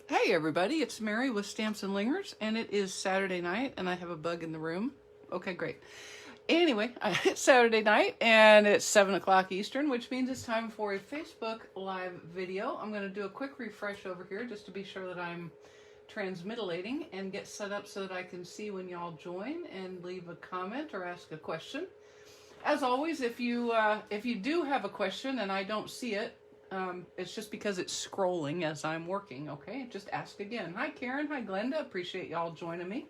Hey everybody, it's Mary with Stamps-N-Lingers, and it is Saturday night, and I have a bug in the room. Okay, great. Anyway, it's Saturday night, and it's 7 o'clock Eastern, which means it's time for a Facebook Live video. I'm going to do a quick refresh over here just to be sure that I'm transmitillating and get set up so that I can see when y'all join and leave a comment or ask a question. As always, if you do have a question and I don't see it, it's just because it's scrolling as I'm working, okay? Just ask again. Hi, Karen. Hi, Glenda. Appreciate y'all joining me.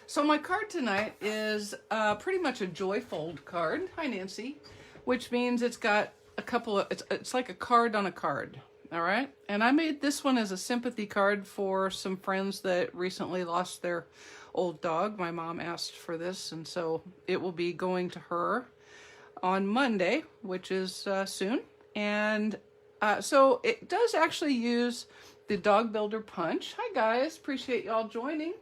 So my card tonight is pretty much a joy fold card. Hi, Nancy. Which means it's got a couple of, it's like a card on a card, all right? And I made this one as a sympathy card for some friends that recently lost their old dog. My mom asked for this, and so it will be going to her on Monday, which is soon. And so it does actually use the Dog Builder Punch. Hi guys, appreciate y'all joining.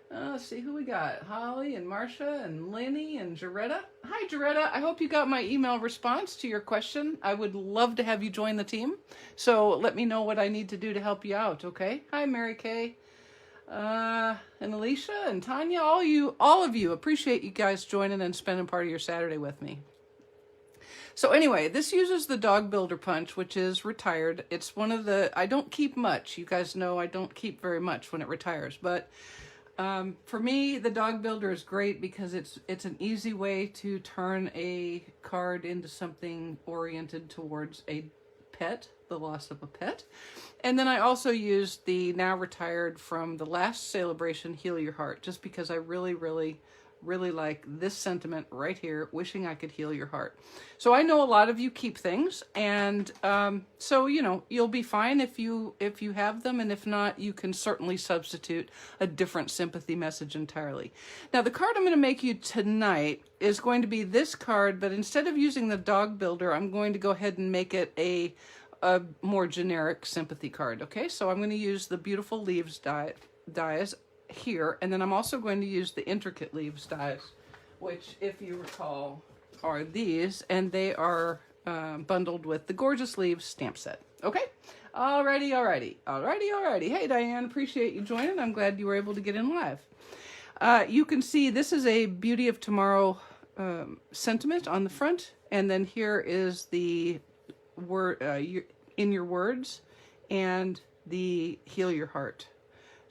Let's see who we got. Holly and Marcia and Lenny and Jaretta. Hi Jaretta, I hope you got my email response to your question. I would love to have you join the team. So let me know what I need to do to help you out, okay? Hi Mary Kay. And Alicia and Tanya, all of you, appreciate you guys joining and spending part of your Saturday with me. So anyway, this uses the Dog Builder Punch, which is retired. It's one of the, I don't keep much. You guys know I don't keep very much when it retires. But for me, the Dog Builder is great because it's an easy way to turn a card into something oriented towards a pet, the loss of a pet. And then I also used the now retired from the last celebration, Heal Your Heart, just because I really like this sentiment right here, wishing I could heal your heart. So I know a lot of you keep things, and so you know you'll be fine if you have them, and if not, you can certainly substitute a different sympathy message entirely. Now the card I'm going to make you tonight is going to be this card, but instead of using the Dog Builder, I'm going to go ahead and make it a more generic sympathy card. Okay, so I'm going to use the Beautiful Leaves dies here, and then I'm also going to use the Intricate Leaves dies, which, if you recall, are these, and they are bundled with the Gorgeous Leaves stamp set. Okay, alrighty. Hey Diane, appreciate you joining. I'm glad you were able to get in live. You can see this is a Beauty of Tomorrow sentiment on the front, and then here is the word in your words and the Heal Your Heart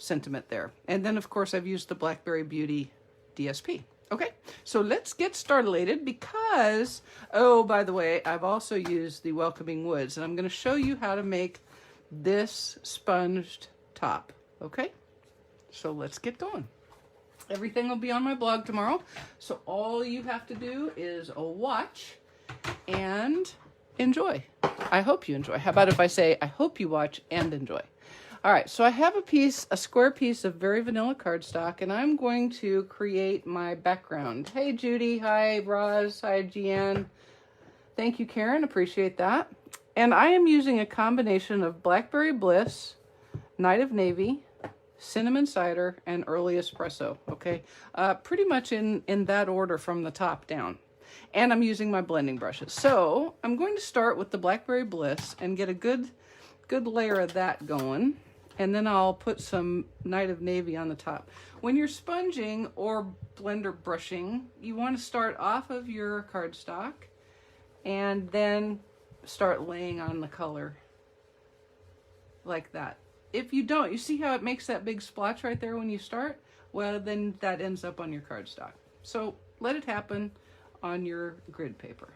sentiment there. And then of course I've used the Blackberry Beauty DSP. Okay, so let's get started because, oh, by the way, I've also used the Welcoming Woods, and I'm going to show you how to make this sponged top. Okay, so let's get going. Everything will be on my blog tomorrow, so all you have to do is watch and enjoy. I hope you enjoy. How about if I say, I hope you watch and enjoy? All right, so I have a square piece of very vanilla cardstock, and I'm going to create my background. Hey, Judy. Hi, Roz. Hi, Jeanne. Thank you, Karen. Appreciate that. And I am using a combination of Blackberry Bliss, Night of Navy, Cinnamon Cider, and Early Espresso, okay? Pretty much in that order from the top down. And I'm using my blending brushes. So I'm going to start with the Blackberry Bliss and get a good layer of that going. And then I'll put some Night of Navy on the top. When you're sponging or blender brushing, you want to start off of your cardstock and then start laying on the color like that. If you don't, you see how it makes that big splotch right there when you start? Well, then that ends up on your cardstock. So let it happen on your grid paper.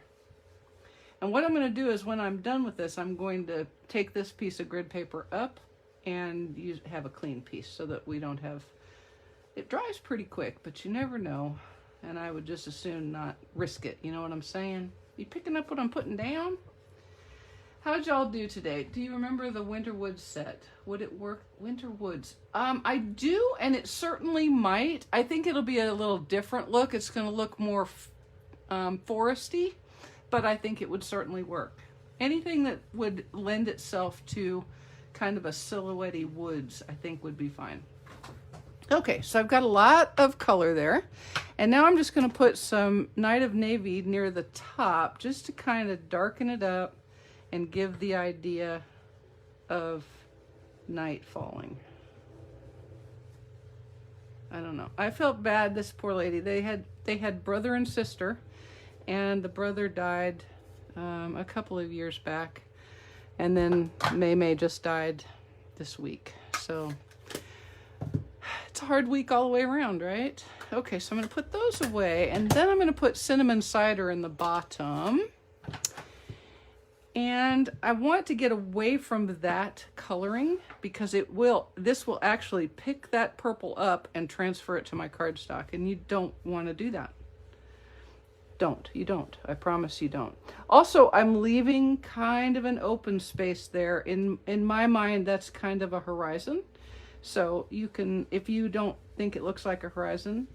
And what I'm going to do is when I'm done with this, I'm going to take this piece of grid paper up and have a clean piece so that we don't have, it dries pretty quick, but you never know. And I would just as soon not risk it. You know what I'm saying? You picking up what I'm putting down? How'd y'all do today? Do you remember the Winter Woods set? Would it work? Winter Woods. I do, and it certainly might. I think it'll be a little different look. It's going to look more foresty, but I think it would certainly work. Anything that would lend itself to kind of a silhouette-y woods, I think would be fine. Okay, so I've got a lot of color there. And now I'm just going to put some Night of Navy near the top just to kind of darken it up and give the idea of night falling. I don't know. I felt bad, this poor lady. They had brother and sister, and the brother died a couple of years back, and then May just died this week. So it's a hard week all the way around, right? Okay, so I'm going to put those away, and then I'm going to put cinnamon cider in the bottom. And I want to get away from that coloring because this will actually pick that purple up and transfer it to my cardstock, and you don't want to do that. You don't. I promise you don't. Also, I'm leaving kind of an open space there. In my mind, that's kind of a horizon. So you can, if you don't think it looks like a horizon,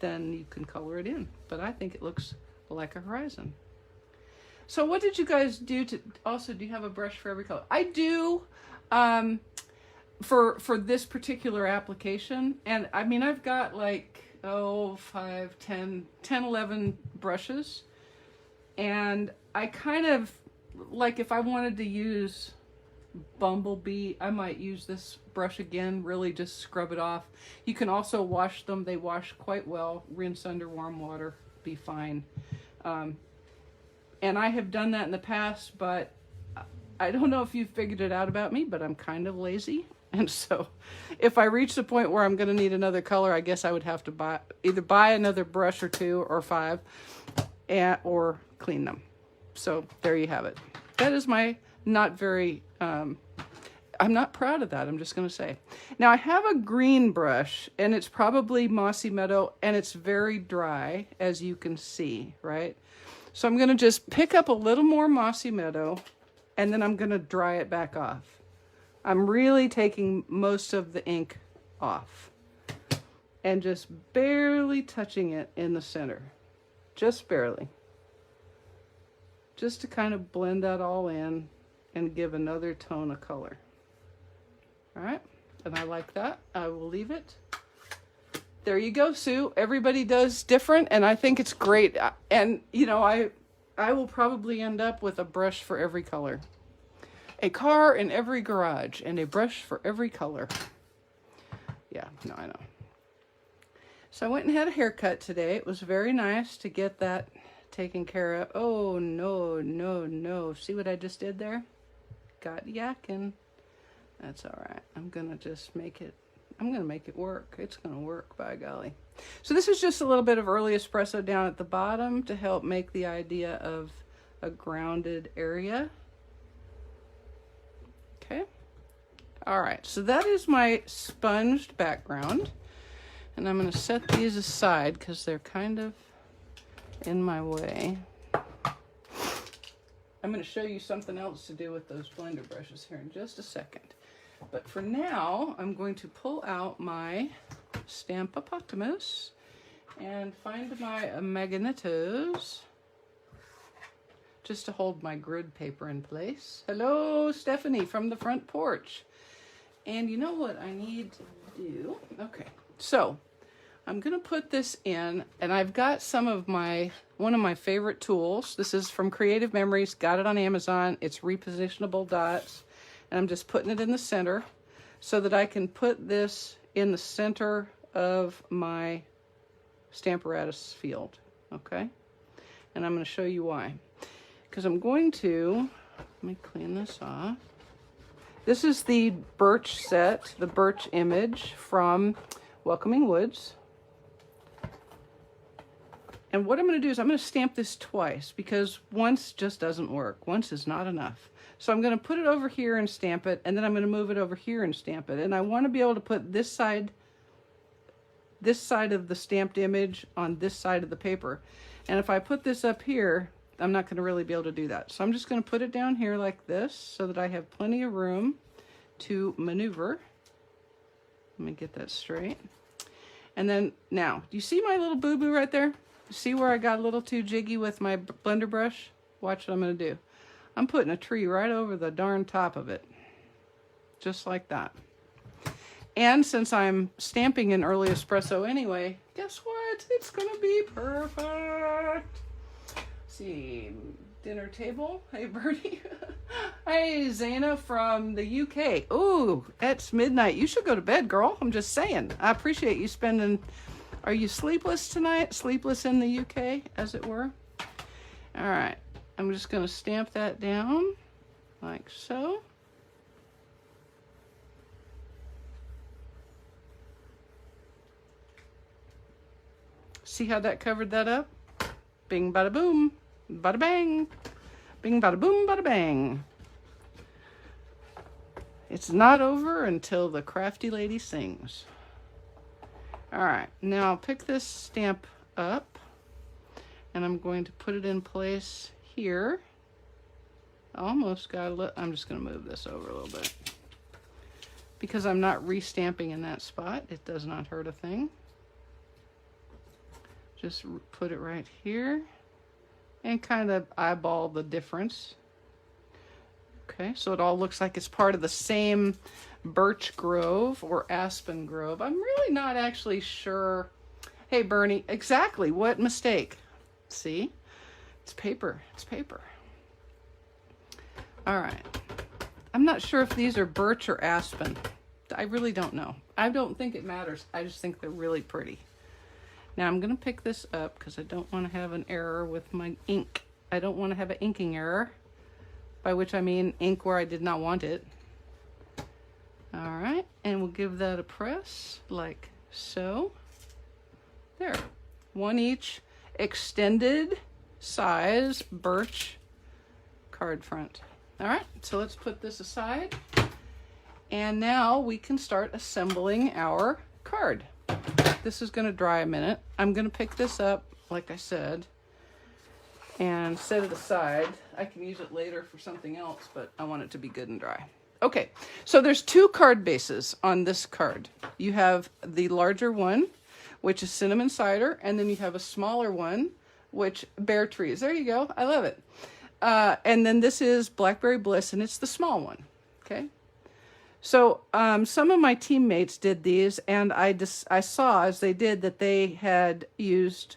then you can color it in. But I think it looks like a horizon. So what did you guys do to, also, do you have a brush for every color? I do, for this particular application. And I mean, I've got like, 5, 10, 11 brushes. And I kind of, like if I wanted to use Bumblebee, I might use this brush again, really just scrub it off. You can also wash them. They wash quite well. Rinse under warm water, be fine. And I have done that in the past, but I don't know if you've figured it out about me, but I'm kind of lazy. And so if I reach the point where I'm going to need another color, I guess I would have to either buy another brush or 2 or 5 or clean them. So there you have it. That is my not very, I'm not proud of that. I'm just going to say. Now I have a green brush, and it's probably Mossy Meadow, and it's very dry, as you can see, right? So I'm going to just pick up a little more Mossy Meadow, and then I'm going to dry it back off. I'm really taking most of the ink off and just barely touching it in the center. Just barely. Just to kind of blend that all in and give another tone of color. All right, and I like that. I will leave it. There you go, Sue. Everybody does different, and I think it's great. And, you know, I will probably end up with a brush for every color. A car in every garage, and a brush for every color. Yeah, no, I know. So I went and had a haircut today. It was very nice to get that taken care of. Oh, no, no, no. See what I just did there? Got yakking. That's all right. I'm going to just make it. I'm going to make it work. It's going to work, by golly. So this is just a little bit of early espresso down at the bottom to help make the idea of a grounded area. Okay. All right. So that is my sponged background. And I'm going to set these aside because they're kind of in my way. I'm going to show you something else to do with those blender brushes here in just a second. But for now, I'm going to pull out my Stamp-Opotamus and find my magnetos just to hold my grid paper in place. Hello, Stephanie from the front porch. And you know what I need to do? Okay, so I'm going to put this in, and I've got one of my favorite tools. This is from Creative Memories, got it on Amazon. It's Repositionable Dots. And I'm just putting it in the center so that I can put this in the center of my Stamparatus field, okay? And I'm going to show you why. Because I'm going to, let me clean this off. This is the birch set, the birch image from Welcoming Woods. And what I'm going to do is I'm going to stamp this twice because once just doesn't work. Once is not enough. So I'm going to put it over here and stamp it, and then I'm going to move it over here and stamp it. And I want to be able to put this side of the stamped image on this side of the paper. And if I put this up here, I'm not going to really be able to do that. So I'm just going to put it down here like this so that I have plenty of room to maneuver. Let me get that straight. And then now, do you see my little boo-boo right there? See where I got a little too jiggy with my blender brush? Watch what I'm going to do. I'm putting a tree right over the darn top of it. Just like that. And since I'm stamping in early espresso anyway, guess what? It's going to be perfect. Let's see, dinner table. Hey, Bertie. Hey, Zaina from the UK. Ooh, it's midnight. You should go to bed, girl. I'm just saying. I appreciate you spending... Are you sleepless tonight? Sleepless in the UK, as it were? All right. I'm just going to stamp that down like so. See how that covered that up? Bing, bada boom, bada bang. Bing, bada boom, bada bang. It's not over until the crafty lady sings. All right, now I'll pick this stamp up and I'm going to put it in place here. Almost got it. I'm just going to move this over a little bit. Because I'm not restamping in that spot, it does not hurt a thing. Just put it right here and kind of eyeball the difference. Okay, so it all looks like it's part of the same birch grove or aspen grove. I'm really not actually sure. Hey, Bernie, exactly what mistake? See? It's paper. It's paper. All right. I'm not sure if these are birch or aspen. I really don't know. I don't think it matters. I just think they're really pretty. Now I'm going to pick this up because I don't want to have an error with my ink. I don't want to have an inking error, by which I mean ink where I did not want it. All right, and we'll give that a press like so. There, one each extended size birch card front. All right, so let's put this aside. And now we can start assembling our card. This is going to dry a minute. I'm going to pick this up, like I said, and set it aside. I can use it later for something else, but I want it to be good and dry. Okay, so there's two card bases on this card. You have the larger one, which is cinnamon cider, and then you have a smaller one, which Bear Trees. There you go. I love it. And then this is Blackberry Bliss, and it's the small one. Okay. So some of my teammates did these, and I saw as they did that they had used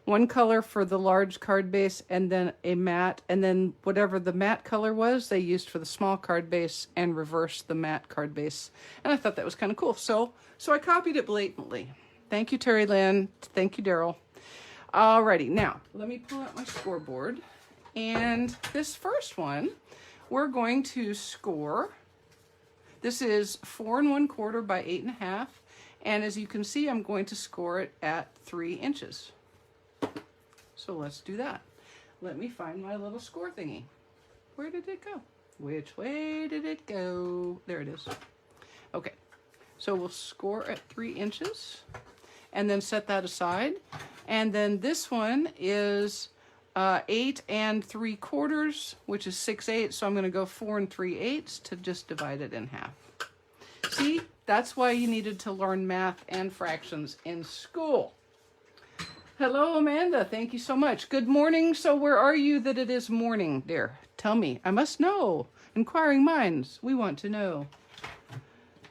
one color for the large card base and then a matte, and then whatever the matte color was, they used for the small card base and reversed the matte card base. And I thought that was kind of cool. So I copied it blatantly. Thank you, Terry Lynn. Thank you, Daryl. Alrighty, now let me pull out my scoreboard. And this first one, we're going to score. This is 4 1/4 by 8 1/2. And as you can see, I'm going to score it at 3 inches. So let's do that. Let me find my little score thingy. Where did it go? Which way did it go? There it is. Okay, so we'll score at 3 inches and then set that aside. And then this one is 8 3/4, which is 6/8. So I'm going to go 4 3/8 to just divide it in half. See, that's why you needed to learn math and fractions in school. Hello, Amanda. Thank you so much. Good morning. So where are you that it is morning, dear? Tell me. I must know. Inquiring minds, we want to know.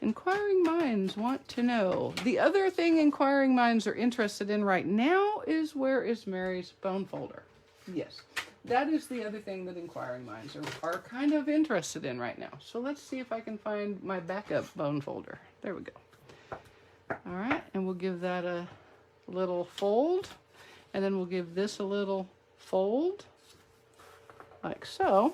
Inquiring minds want to know. The other thing inquiring minds are interested in right now is where is Mary's bone folder? Yes, that is the other thing that inquiring minds are kind of interested in right now. So let's see if I can find my backup bone folder. There we go. All right, and we'll give that a little fold, and then we'll give this a little fold, like so.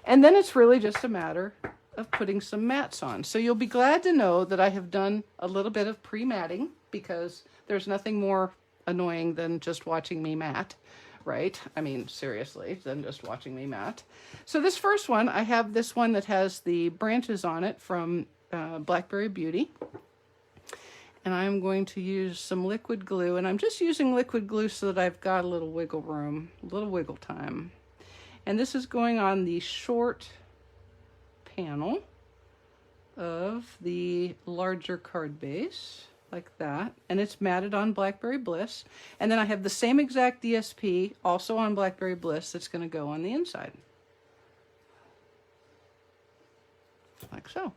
And then it's really just a matter of putting some mats on. So you'll be glad to know that I have done a little bit of pre-matting, because there's nothing more annoying than just watching me mat, right? I mean, seriously, than just watching me mat. So this first one, I have this one that has the branches on it from Blackberry Beauty. And I'm going to use some liquid glue, and I'm just using liquid glue so that I've got a little wiggle room, a little wiggle time. And this is going on the short panel of the larger card base, like that. And it's matted on Blackberry Bliss. And then I have the same exact DSP also on Blackberry Bliss that's going to go on the inside. Like so.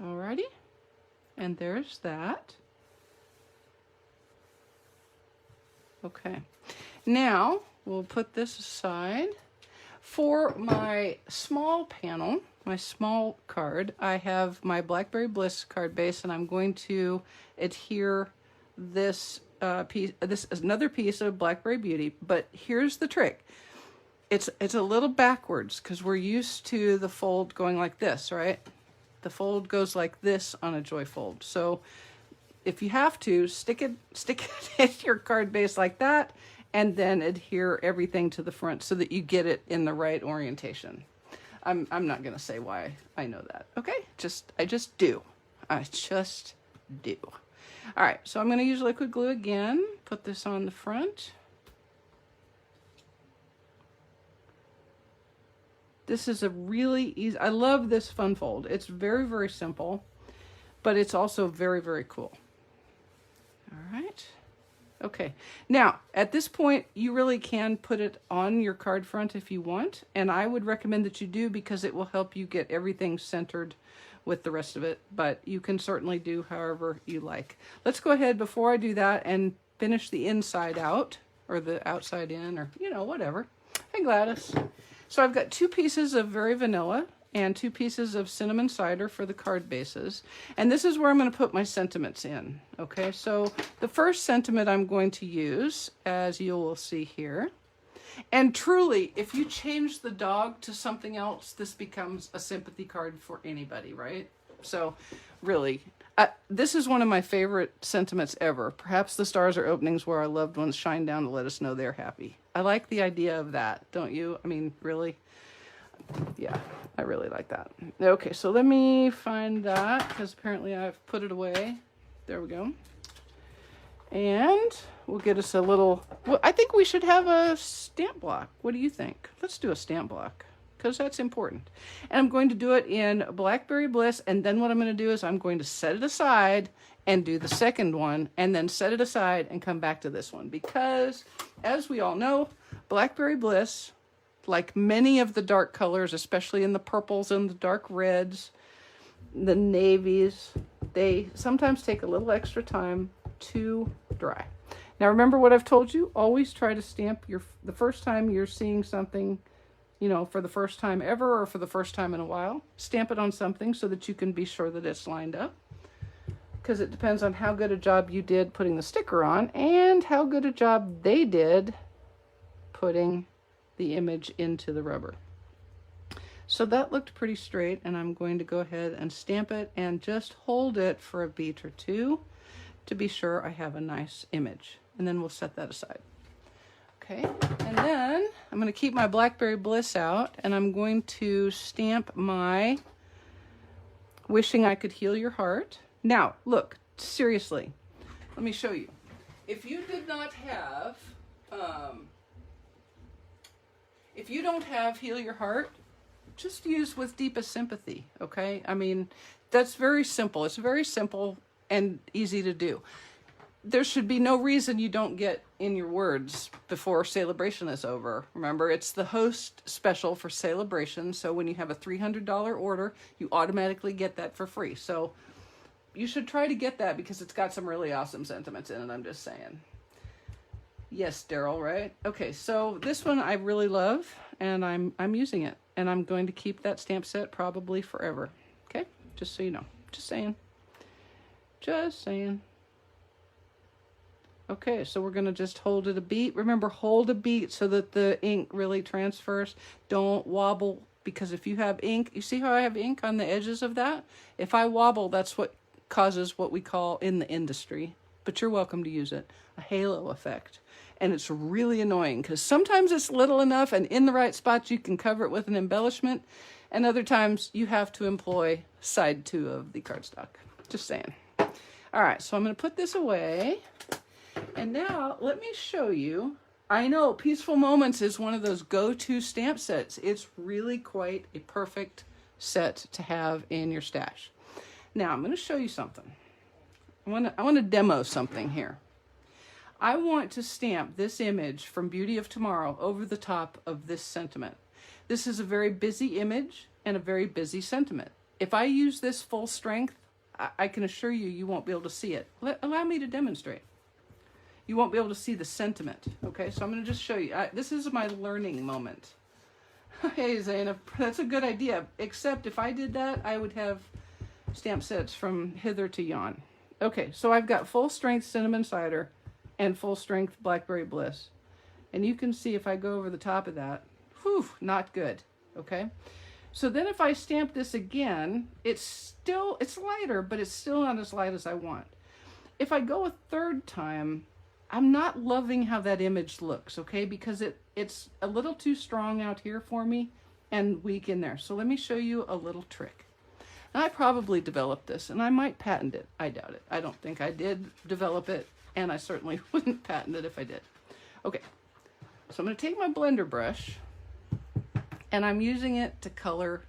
Alrighty. And there's that. Okay. Now, we'll put this aside. For my small panel, my small card, I have my Blackberry Bliss card base, and I'm going to adhere this piece. This is another piece of Blackberry Beauty, but here's the trick. It's a little backwards because we're used to the fold going like this, right? The fold goes like this on a Joy Fold. So if you have to, stick it in your card base like that, and then adhere everything to the front so that you get it in the right orientation. I'm not gonna say why I know that. Okay, I just do. I just do. All right, so I'm gonna use liquid glue again. Put this on the front. This is a really easy, I love this fun fold. It's very, very simple, but it's also very, very cool. All right. Okay, now at this point you really can put it on your card front if you want, and I would recommend that you do because it will help you get everything centered with the rest of it, but you can certainly do however you like. Let's go ahead before I do that and finish the inside out, or the outside in, or you know, whatever. Hey Gladys. So I've got 2 pieces of Very Vanilla and 2 pieces of Cinnamon Cider for the card bases. And this is where I'm going to put my sentiments in. Okay, so the first sentiment I'm going to use, as you will see here. And truly, if you change the dog to something else, this becomes a sympathy card for anybody, right? So really, this is one of my favorite sentiments ever. Perhaps the stars are openings where our loved ones shine down to let us know they're happy. I like the idea of that, don't you? I mean, really? Yeah, I really like that. Okay, so let me find that because apparently I've put it away. There we go. And we'll get us a little, well, I think we should have a stamp block. What do you think? Let's do a stamp block because that's important. And I'm going to do it in Blackberry Bliss, and then what I'm going to do is I'm going to set it aside and do the second one, and then set it aside and come back to this one because, as we all know, Blackberry Bliss, like many of the dark colors, especially in the purples and the dark reds, the navies, they sometimes take a little extra time to dry. Now remember what I've told you, always try to stamp the first time you're seeing something, you know, for the first time ever or for the first time in a while, stamp it on something so that you can be sure that it's lined up. Because it depends on how good a job you did putting the sticker on and how good a job they did putting the image into the rubber. So that looked pretty straight, and I'm going to go ahead and stamp it and just hold it for a beat or 2 to be sure I have a nice image. And then we'll set that aside. Okay, and then I'm going to keep my Blackberry Bliss out, and I'm going to stamp my Wishing I Could Heal Your Heart. Now, look, seriously, let me show you. If you did not have, if you don't have Heal Your Heart, just use With Deepest Sympathy, okay? I mean, that's very simple. It's very simple and easy to do. There should be no reason you don't get in your words before Celebration is over. Remember, it's the host special for Celebration, so when you have a $300 order, you automatically get that for free. So you should try to get that because it's got some really awesome sentiments in it, I'm just saying. Yes, Daryl, right? Okay, so this one I really love, and I'm using it. And I'm going to keep that stamp set probably forever. Okay? Just so you know. Just saying. Just saying. Okay, so we're going to just hold it a beat. Remember, hold a beat so that the ink really transfers. Don't wobble, because if you have ink, you see how I have ink on the edges of that? If I wobble, that's what causes what we call in the industry, but you're welcome to use it, a halo effect. And it's really annoying because sometimes it's little enough and in the right spots you can cover it with an embellishment, and other times you have to employ side 2 of the cardstock. Just saying. All right, so I'm going to put this away, and now let me show you. I know Peaceful Moments is one of those go-to stamp sets. It's really quite a perfect set to have in your stash. Now I'm going to show you something. I want to demo something here. I want to stamp this image from Beauty of Tomorrow over the top of this sentiment. This is a very busy image and a very busy sentiment. If I use this full strength, I can assure you, you won't be able to see it. Allow me to demonstrate. you won't be able to see the sentiment. Okay, so I'm going to just show you. This is my learning moment. Hey, Zainab, that's a good idea. Except if I did that, I would have stamp sets from hither to yon. Okay, so I've got full strength cinnamon cider and full strength blackberry bliss. And you can see if I go over the top of that, whew, not good. Okay, so then if I stamp this again, it's lighter, but it's still not as light as I want. If I go a third time, I'm not loving how that image looks, okay? Because it's a little too strong out here for me and weak in there. So let me show you a little trick. And I probably developed this, and I might patent it. I doubt it. I don't think I did develop it, and I certainly wouldn't patent it if I did. Okay, so I'm going to take my blender brush, and I'm using it to color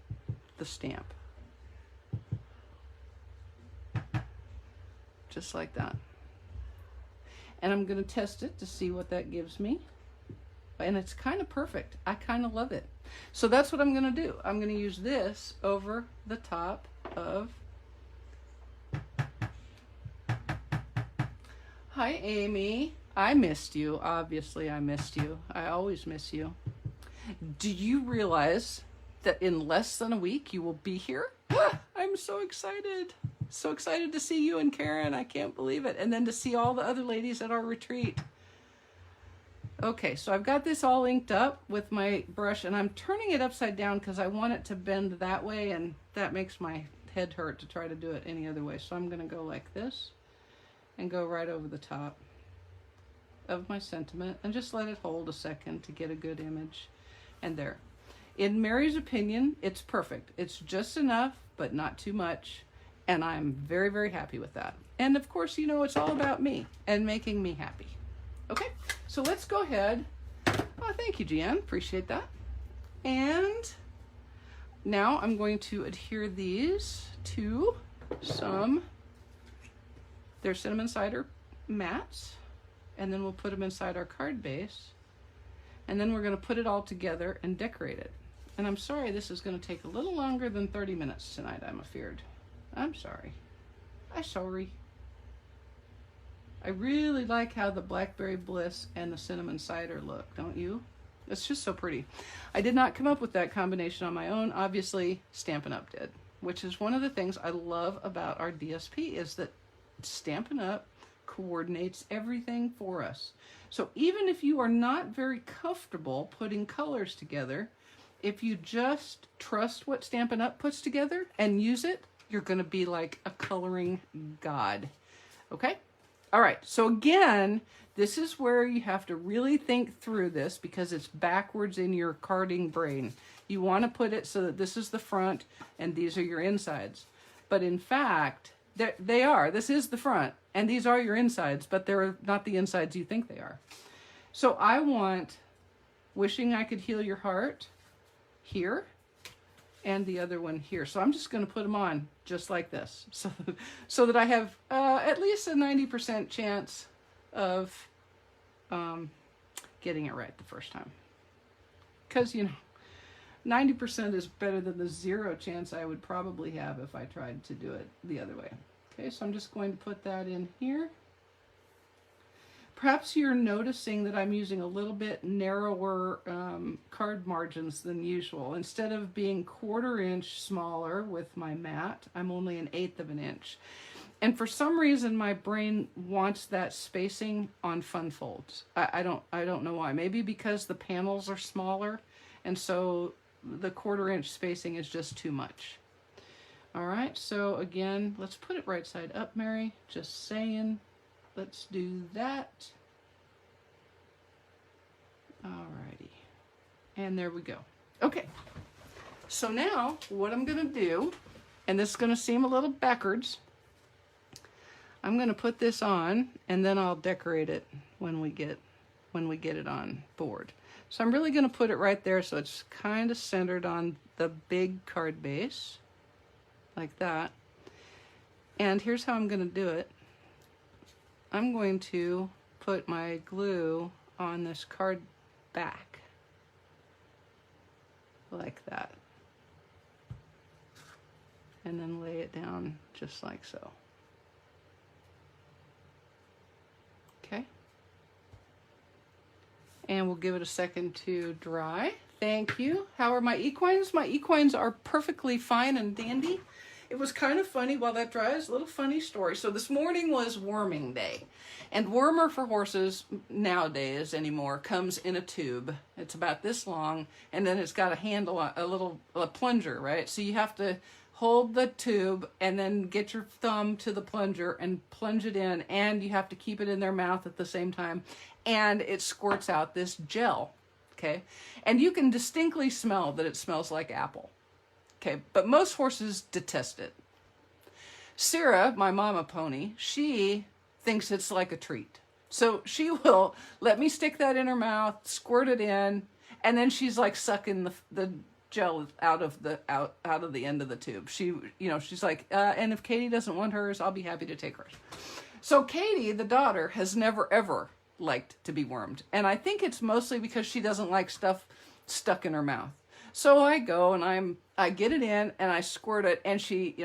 the stamp. Just like that. And I'm going to test it to see what that gives me. And it's kind of perfect. I kind of love it. So that's what I'm going to do. I'm going to use this over the top of... Hi, Amy. I missed you. Obviously, I missed you. I always miss you. Do you realize that in less than a week you will be here? I'm so excited. So excited to see you and Karen. I can't believe it. And then to see all the other ladies at our retreat. Okay, so I've got this all inked up with my brush, and I'm turning it upside down because I want it to bend that way, and that makes my head hurt to try to do it any other way. So I'm going to go like this and go right over the top of my sentiment and just let it hold a second to get a good image. And there. In Mary's opinion, it's perfect. It's just enough, but not too much. And I'm very, very happy with that. And of course, you know, it's all about me and making me happy. Okay, so let's go ahead. Oh, thank you, Jan. Appreciate that. And now I'm going to adhere these to they're cinnamon cider mats. And then we'll put them inside our card base. And then we're going to put it all together and decorate it. And I'm sorry this is going to take a little longer than 30 minutes tonight, I'm afeared. I'm sorry. I'm sorry. I really like how the Blackberry Bliss and the Cinnamon Cider look, don't you? It's just so pretty. I did not come up with that combination on my own. Obviously, Stampin' Up! Did, which is one of the things I love about our DSP is that Stampin' Up! Coordinates everything for us. So even if you are not very comfortable putting colors together, if you just trust what Stampin' Up! Puts together and use it, you're going to be like a coloring god. Okay? All right. So again, this is where you have to really think through this because it's backwards in your carding brain. You want to put it so that this is the front and these are your insides. But in fact, they are. This is the front and these are your insides, but they're not the insides you think they are. So I want Wishing I Could Heal Your Heart here and the other one here. So I'm just going to put them on just like this so that I have at least a 90% chance of getting it right the first time. Because, you know, 90% is better than the 0 chance I would probably have if I tried to do it the other way. Okay, so I'm just going to put that in here. Perhaps you're noticing that I'm using a little bit narrower card margins than usual. Instead of being 1/4 inch smaller with my mat, I'm only 1/8 of an inch. And for some reason, my brain wants that spacing on fun folds. I don't know why. Maybe because the panels are smaller, and so the 1/4 inch spacing is just too much. All right, so again, let's put it right side up, Mary. Just saying. Let's do that. Alrighty. And there we go. Okay. So now what I'm going to do, and this is going to seem a little backwards, I'm going to put this on and then I'll decorate it when we get it on board. So I'm really going to put it right there so it's kind of centered on the big card base like that. And here's how I'm going to do it. I'm going to put my glue on this card back like that and then lay it down just like so. Okay, and we'll give it a second to dry. Thank you. How are my equines? My equines are perfectly fine and dandy. It was kind of funny while that dries, a little funny story. So this morning was worming day, and wormer for horses nowadays anymore comes in a tube. It's about this long, and then it's got a handle, a plunger, right? So you have to hold the tube and then get your thumb to the plunger and plunge it in, and you have to keep it in their mouth at the same time, and it squirts out this gel, okay? And you can distinctly smell that it smells like apple. Okay, but most horses detest it. Sarah, my mama pony, she thinks it's like a treat. So she will let me stick that in her mouth, squirt it in, and then she's like sucking the gel out of the end of the tube. She's like, and if Katie doesn't want hers, I'll be happy to take hers. So Katie, the daughter, has never ever liked to be wormed. And I think it's mostly because she doesn't like stuff stuck in her mouth. So I go and I get it in and I squirt it, and she,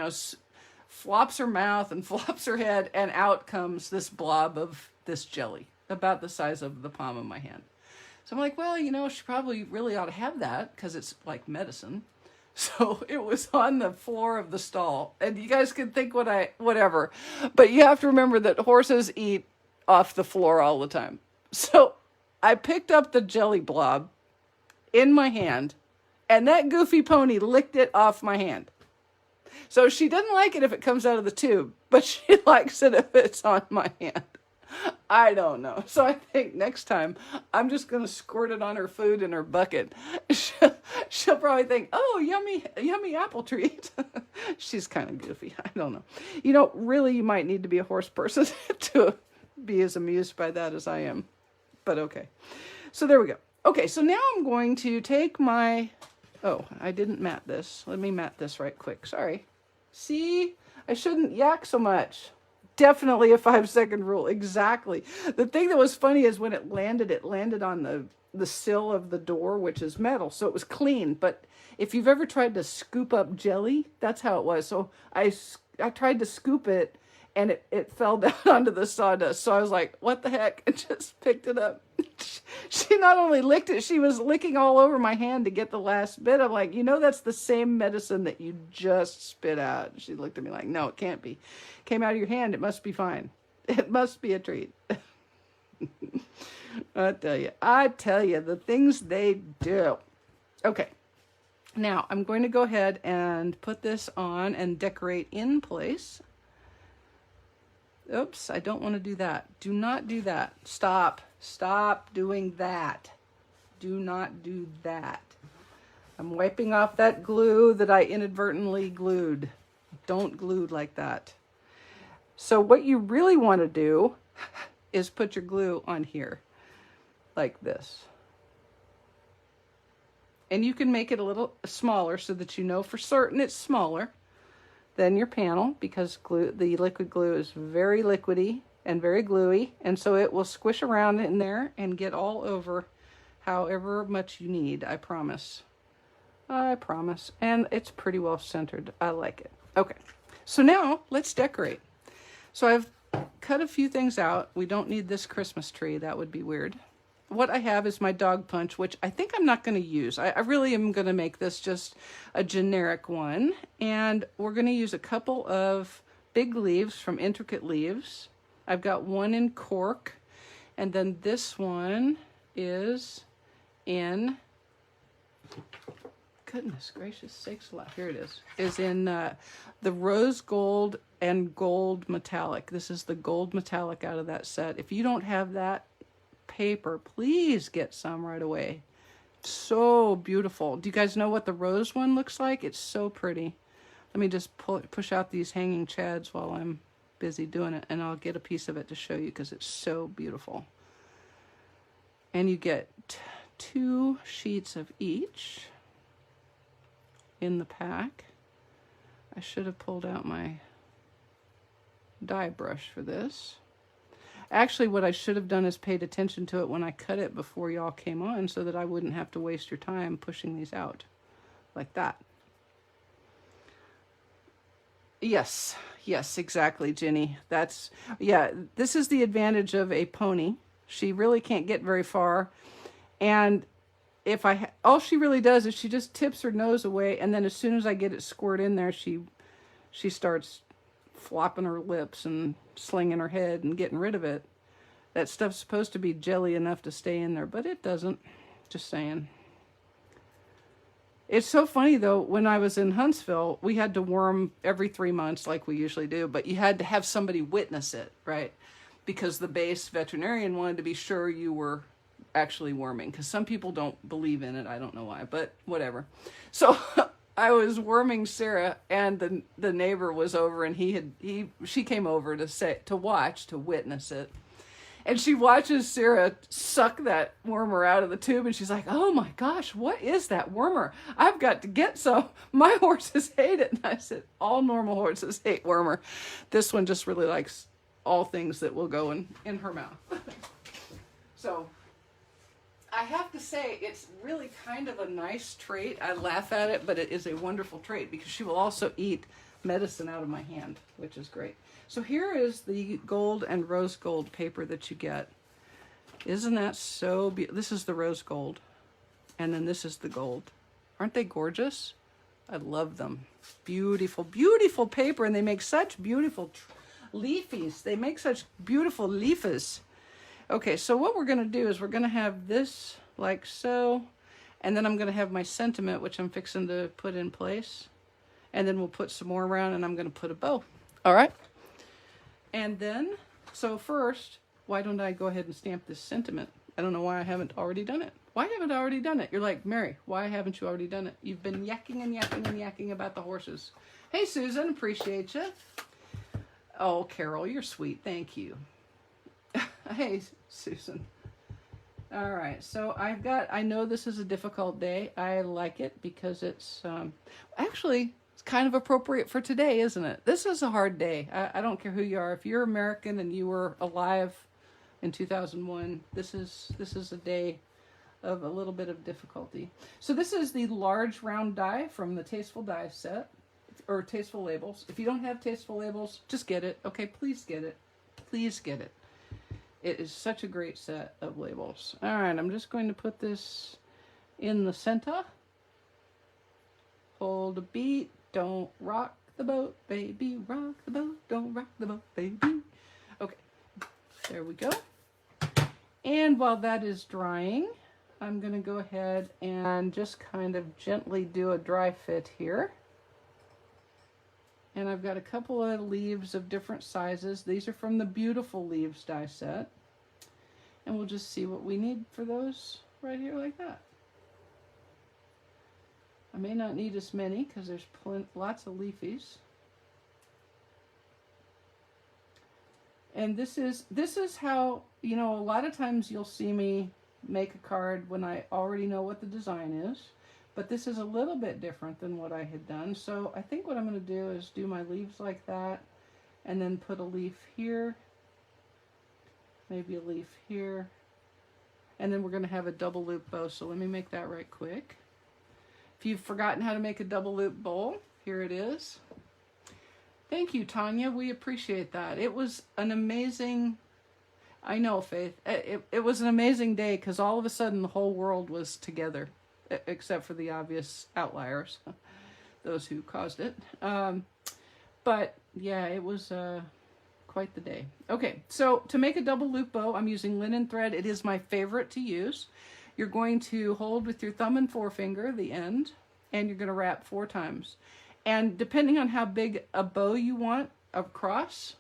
flops her mouth and flops her head, and out comes this blob of this jelly about the size of the palm of my hand. So I'm like, well, she probably really ought to have that because it's like medicine. So it was on the floor of the stall, and you guys can think whatever, but you have to remember that horses eat off the floor all the time. So I picked up the jelly blob in my hand, and that goofy pony licked it off my hand. So she doesn't like it if it comes out of the tube, but she likes it if it's on my hand. I don't know. So I think next time I'm just going to squirt it on her food in her bucket. She'll probably think, oh, yummy apple treat. She's kind of goofy. I don't know. Really, you might need to be a horse person to be as amused by that as I am. But okay. So there we go. Okay, so now I'm going to take my... Oh, I didn't mat this. Let me mat this right quick. Sorry. See? I shouldn't yak so much. Definitely a 5-second rule. Exactly. The thing that was funny is when it landed on the sill of the door, which is metal, so it was clean. But if you've ever tried to scoop up jelly, that's how it was. So I tried to scoop it, and it fell down onto the sawdust. So I was like, what the heck? And just picked it up. She not only licked it, she was licking all over my hand to get the last bit. I'm like, that's the same medicine that you just spit out. She looked at me like, no, it can't be. Came out of your hand. It must be fine. It must be a treat. I tell you, the things they do. Okay. Now I'm going to go ahead and put this on and decorate in place. Oops, I don't want to do that. Do not do that. Stop doing that. Do not do that. I'm wiping off that glue that I inadvertently glued. Don't glue like that. So what you really want to do is put your glue on here, like this. And you can make it a little smaller so that you know for certain it's smaller than your panel, because the liquid glue is very liquidy and very gluey, and so it will squish around in there and get all over however much you need. I promise. And it's pretty well centered. I like it. Okay, so now let's decorate. So I've cut a few things out. We don't need this Christmas tree. That would be weird. What I have is my dog punch, which I think I'm not going to use. I really am going to make this just a generic one. And we're going to use a couple of big leaves from Intricate Leaves. I've got one in cork, and then this one is in, goodness gracious sakes alive, here it is in the rose gold and gold metallic. This is the gold metallic out of that set. If you don't have that paper, please get some right away. So beautiful. Do you guys know what the rose one looks like? It's so pretty. Let me just push out these hanging chads while I'm busy doing it, and I'll get a piece of it to show you because it's so beautiful. And you get 2 sheets of each in the pack. I should have pulled out my die brush for this. Actually, what I should have done is paid attention to it when I cut it before y'all came on, so that I wouldn't have to waste your time pushing these out like that. Yes, exactly, Jenny. Yeah, this is the advantage of a pony. She really can't get very far, And if all she really does is she just tips her nose away, and then as soon as I get it squirt in there, she starts flopping her lips and slinging her head and getting rid of it. That stuff's supposed to be jelly enough to stay in there, but it doesn't. Just saying. It's so funny though, when I was in Huntsville, we had to worm every 3 months like we usually do, but you had to have somebody witness it, right? Because the base veterinarian wanted to be sure you were actually worming, because some people don't believe in it. I don't know why, but whatever. So I was worming Sarah, and the neighbor was over, and she came over to witness it. And she watches Sarah suck that wormer out of the tube, and she's like, oh my gosh, what is that wormer? I've got to get some. My horses hate it. And I said, all normal horses hate wormer. This one just really likes all things that will go in her mouth. So I have to say, it's really kind of a nice trait. I laugh at it, but it is a wonderful trait because she will also eat medicine out of my hand, which is great. So here is the gold and rose gold paper that you get. Isn't that so beautiful? This is the rose gold, and then this is the gold. Aren't they gorgeous? I love them. Beautiful, beautiful paper, and they make such beautiful leafies. They make such beautiful leafies. Okay, so what we're going to do is we're going to have this like so, and then I'm going to have my sentiment, which I'm fixing to put in place, and then we'll put some more around, and I'm going to put a bow. All right? And then, so first, why don't I go ahead and stamp this sentiment? I don't know why I haven't already done it. Why haven't I already done it? You're like, Mary, why haven't you already done it? You've been yakking and yakking and yakking about the horses. Hey, Susan, appreciate you. Oh, Carol, you're sweet. Thank you. Hey, Susan. All right, so I know this is a difficult day. I like it because it's, actually, it's kind of appropriate for today, isn't it? This is a hard day. I don't care who you are. If you're American and you were alive in 2001, this is a day of a little bit of difficulty. So this is the large round die from the Tasteful Die set, or Tasteful Labels. If you don't have Tasteful Labels, just get it. Okay, please get it. Please get it. It is such a great set of labels. All right, I'm just going to put this in the center. Hold a beat. Don't rock the boat, baby. Rock the boat. Don't rock the boat, baby. Okay, there we go. And while that is drying, I'm going to go ahead and just kind of gently do a dry fit here. And I've got a couple of leaves of different sizes. These are from the Beautiful Leaves die set. And we'll just see what we need for those right here like that. I may not need as many because there's lots of leafies. And this is how, you know, a lot of times you'll see me make a card when I already know what the design is. But this is a little bit different than what I had done. So I think what I'm going to do is do my leaves like that, and then put a leaf here, maybe a leaf here, and then we're going to have a double loop bow. So let me make that right quick. If you've forgotten how to make a double loop bowl, here it is. Thank you, Tanya. We appreciate that. It was an amazing, I know, Faith, it was an amazing day because all of a sudden the whole world was together. Except for the obvious outliers, those who caused it. But yeah, it was quite the day. Okay, so to make a double loop bow, I'm using linen thread. It is my favorite to use. You're going to hold with your thumb and forefinger the end, and you're going to wrap 4 times. And depending on how big a bow you want across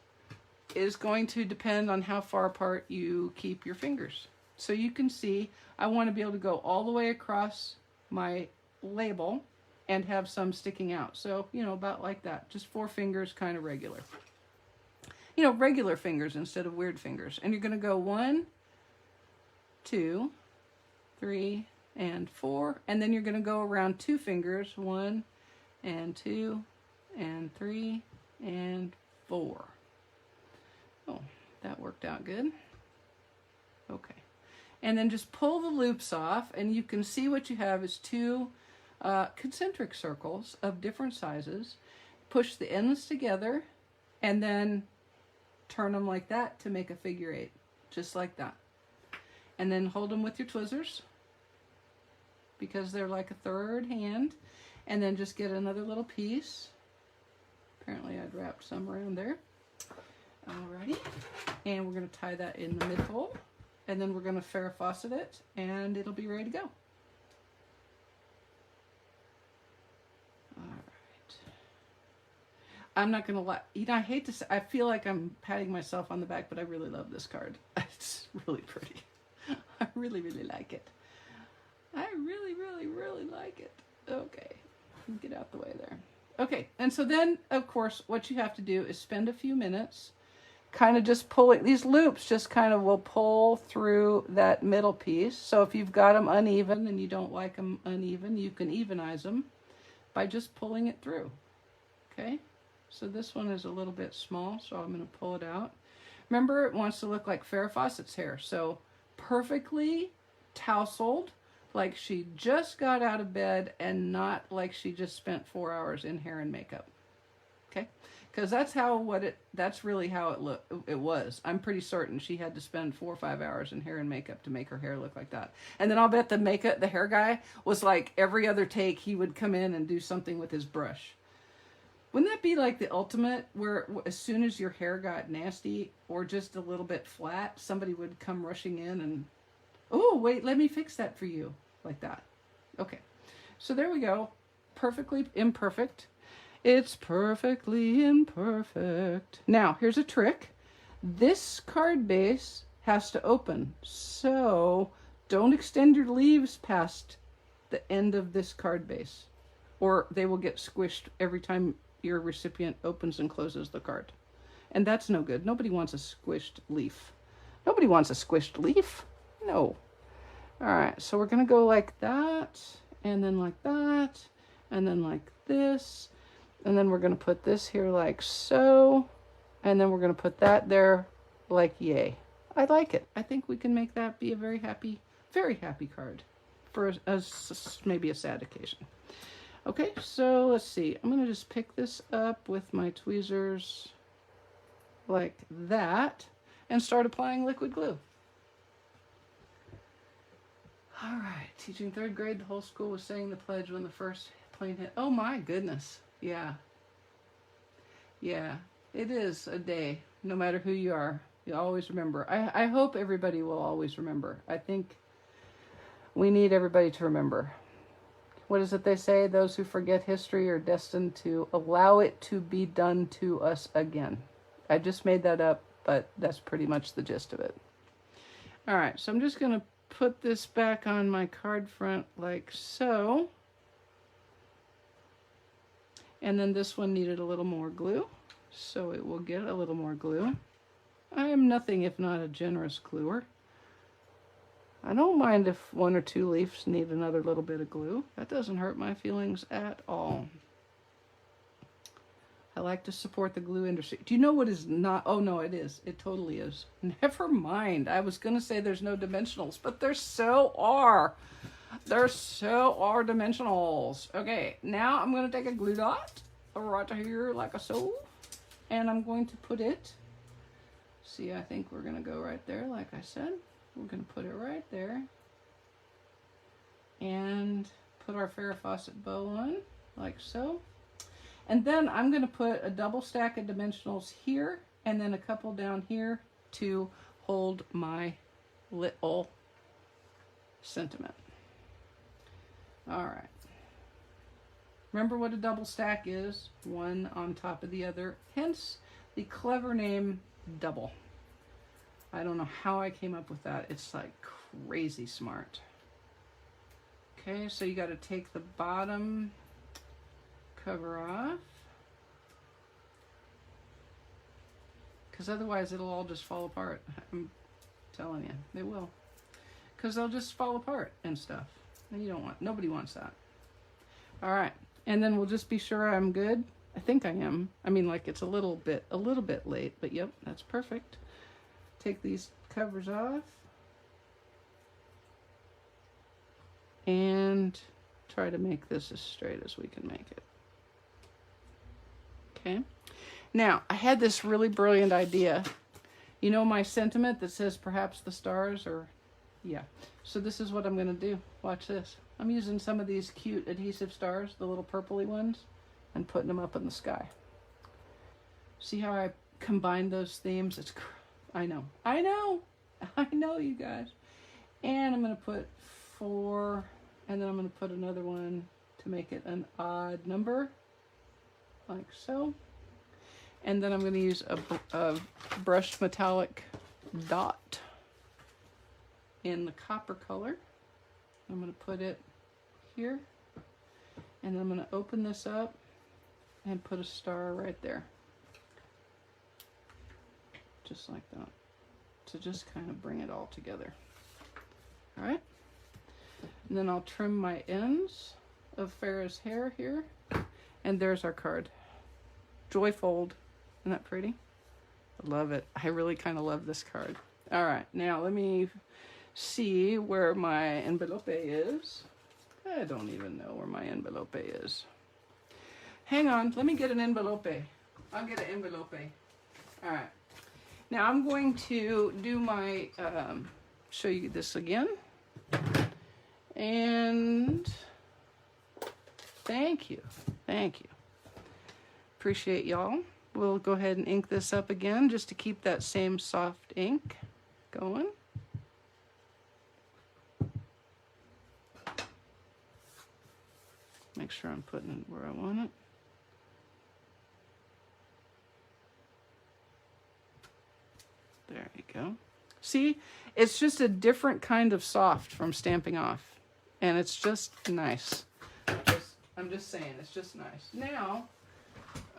is going to depend on how far apart you keep your fingers. So you can see, I want to be able to go all the way across my label and have some sticking out. So, you know, about like that. Just 4 fingers, kind of regular. You know, regular fingers instead of weird fingers. And you're going to go 1, 2, 3, and 4. And then you're going to go around 2 fingers. 1, and 2, and 3, and 4. Oh, that worked out good. Okay. And then just pull the loops off, and you can see what you have is 2 concentric circles of different sizes. Push the ends together, and then turn them like that to make a figure 8, just like that. And then hold them with your tweezers, because they're like a third hand, and then just get another little piece. Apparently I'd wrapped some around there. Alrighty, and we're going to tie that in the mid hole, and then we're going to Farrah Fawcett it, and it'll be ready to go. Alright. I'm not going to lie, you know, I hate to say, I feel like I'm patting myself on the back, but I really love this card. It's really pretty. I really, really like it. I really, really, really like it. Okay, get out the way there. Okay, and so then, of course, what you have to do is spend a few minutes kind of just pulling, these loops just kind of will pull through that middle piece. So if you've got them uneven and you don't like them uneven, you can evenize them by just pulling it through. Okay, so this one is a little bit small, so I'm going to pull it out. Remember, it wants to look like Farrah Fawcett's hair, so perfectly tousled, like she just got out of bed and not like she just spent 4 hours in hair and makeup. Okay, because that's really how it was. I'm pretty certain she had to spend 4 or 5 hours in hair and makeup to make her hair look like that. And then I'll bet the hair guy was like every other take he would come in and do something with his brush. Wouldn't that be like the ultimate, where as soon as your hair got nasty or just a little bit flat, somebody would come rushing in and, oh, wait, let me fix that for you, like that. Okay, so there we go. Perfectly imperfect. It's perfectly imperfect. Now, here's a trick. This card base has to open, so don't extend your leaves past the end of this card base, or they will get squished every time your recipient opens and closes the card. And that's no good. Nobody wants a squished leaf. Nobody wants a squished leaf. No. All right, so we're going to go like that, and then like that, and then like this, and then we're going to put this here like so, and then we're going to put that there like yay. I like it. I think we can make that be a very happy card for maybe a sad occasion. Okay, so let's see. I'm going to just pick this up with my tweezers like that and start applying liquid glue. All right, teaching 3rd grade, the whole school was saying the pledge when the first plane hit. Oh my goodness. Yeah. Yeah, it is a day, no matter who you are. You always remember. I hope everybody will always remember. I think we need everybody to remember. What is it they say? Those who forget history are destined to allow it to be done to us again. I just made that up, but that's pretty much the gist of it. All right, so I'm just going to put this back on my card front like so. And then this one needed a little more glue, so it will get a little more glue. I am nothing if not a generous gluer. I don't mind if 1 or 2 leaves need another little bit of glue. That doesn't hurt my feelings at all. I like to support the glue industry. Do you know what is not? Oh no, it is. It totally is. Never mind. I was going to say there's no dimensionals, but there so are. There so are dimensionals. Okay, now I'm going to take a glue dot right here like a so, and I'm going to put it, see, I think we're going to go right there like I said. We're going to put it right there and put our Farrah Fawcett bow on like so. And then I'm going to put a double stack of dimensionals here and then a couple down here to hold my little sentiment. All right. Remember what a double stack is? One on top of the other. Hence the clever name double. I don't know how I came up with that. It's like crazy smart. Okay, so you got to take the bottom cover off, because otherwise it'll all just fall apart. I'm telling you, it will, because they'll just fall apart and stuff. And you don't want, nobody wants that. All right, and then we'll just be sure I'm good. I think I am. I mean, like it's a little bit late, but yep, that's perfect. Take these covers off and try to make this as straight as we can make it. Okay, now I had this really brilliant idea. You know my sentiment that says perhaps the stars are Yeah. So this is what I'm going to do. Watch this. I'm using some of these cute adhesive stars, the little purpley ones, and putting them up in the sky. See how I combine those themes? I know, you guys. And I'm going to put 4, and then I'm going to put another one to make it an odd number, like so. And then I'm going to use a brushed metallic dot in the copper color. I'm going to put it here, and then I'm going to open this up and put a star right there. Just like that. To just kind of bring it all together. All right. And then I'll trim my ends of Farrah's hair here. And there's our card. Joyfold. Isn't that pretty? I love it. I really kind of love this card. All right. Now let me see where my envelope is. I don't even know where my envelope is. Hang on. Let me get an envelope. I'll get an envelope. All right. Now I'm going to do my, show you this again. And thank you. Thank you. Appreciate y'all. We'll go ahead and ink this up again just to keep that same soft ink going. Make sure I'm putting it where I want it. There you go. See, it's just a different kind of soft from Stamping Off. And it's just nice. I'm just saying, it's just nice. Now,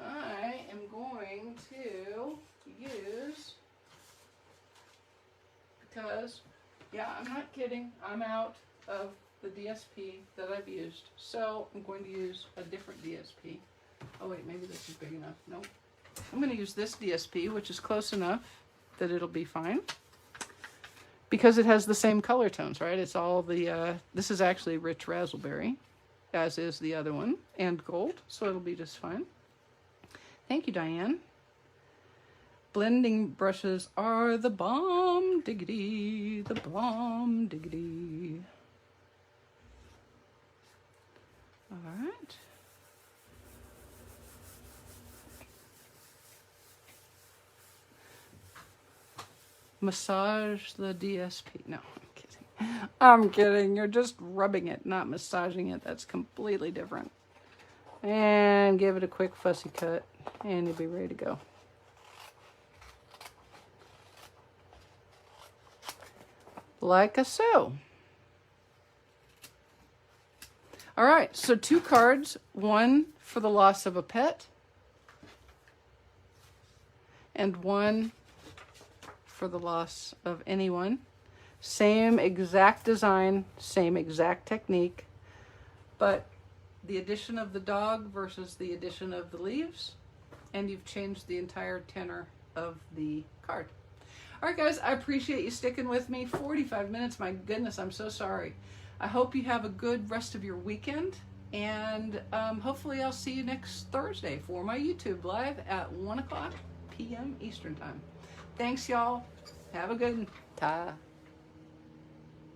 I am going to use, because, yeah, I'm not kidding, I'm out of the DSP that I've used. So I'm going to use a different DSP. Oh wait, maybe this is big enough. Nope. I'm going to use this DSP, which is close enough that it'll be fine. Because it has the same color tones, right? It's all the, this is actually rich raspberry, as is the other one, and gold, so it'll be just fine. Thank you, Diane. Blending brushes are the bomb diggity, the bomb diggity. All right. Massage the DSP. No, I'm kidding. I'm kidding. You're just rubbing it, not massaging it. That's completely different. And give it a quick fussy cut, and you'll be ready to go. Like so. All right, so 2 cards, one for the loss of a pet, and one for the loss of anyone. Same exact design, same exact technique, but the addition of the dog versus the addition of the leaves, and you've changed the entire tenor of the card. All right, guys, I appreciate you sticking with me. 45 minutes, my goodness, I'm so sorry. I hope you have a good rest of your weekend, and hopefully I'll see you next Thursday for my YouTube live at 1 o'clock p.m. Eastern Time. Thanks, y'all. Have a good one. Ta.